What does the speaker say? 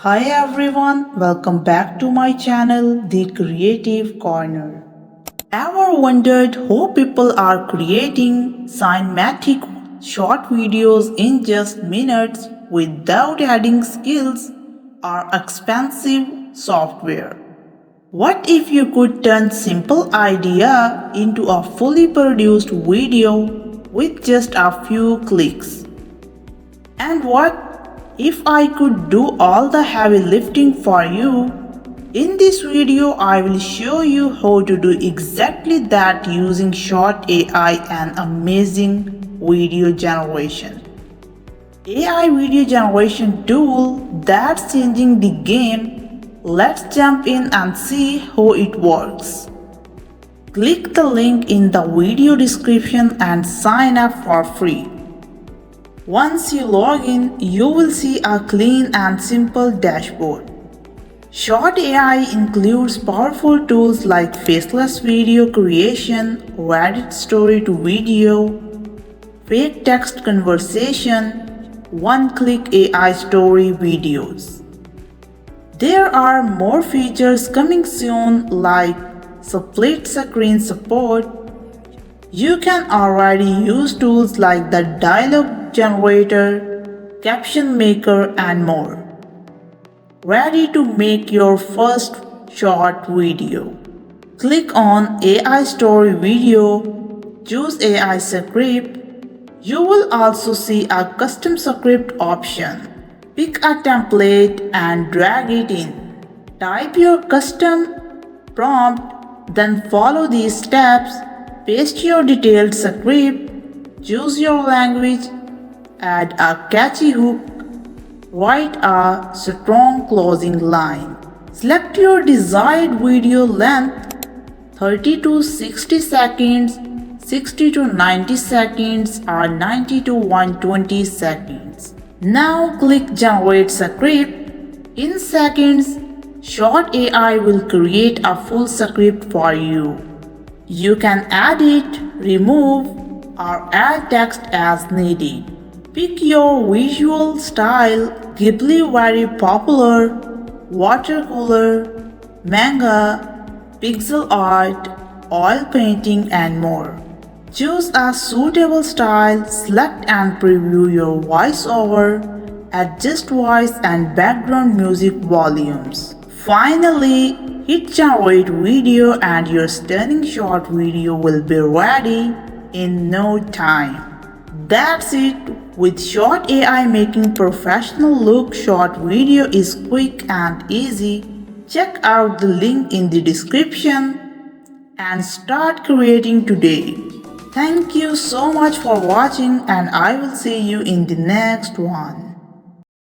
Hi everyone, welcome back to my channel, The Creative Corner. Ever wondered how people are creating cinematic short videos in just minutes without adding skills or expensive software? What if you could turn simple idea into a fully produced video with just a few clicks? And what if I could do all the heavy lifting for you? In this video, I will show you how to do exactly that using Short.AI and amazing video generation. AI video generation tool that's changing the game. Let's jump in and see how it works. Click the link in the video description and sign up for free. Once you log in, you will see a clean and simple dashboard. Short.AI includes powerful tools like faceless video creation, edit story to video, fake text conversation, one-click AI story videos. There are more features coming soon like split screen support. You can already use tools like the dialogue generator, caption maker and more. Ready to make your first short video? Click on AI story video, choose AI script. You will also see a custom script option. Pick a template and drag it in. Type your custom prompt, then follow these steps. Paste your detailed script, choose your language, add a catchy hook, write a strong closing line. Select your desired video length 30 to 60 seconds, 60 to 90 seconds or 90 to 120 seconds. Now click Generate Script. In seconds, Short.AI will create a full script for you. You can edit, remove, or add text as needed. Pick your visual style, Ghibli very popular, watercolor, manga, pixel art, oil painting and more. Choose a suitable style, select and preview your voiceover, adjust voice and background music volumes. Finally, hit generate video and your stunning short video will be ready in no time. That's it. With Short.AI making professional look short video is quick and easy. Check out the link in the description and start creating today. Thank you so much for watching and I will see you in the next one.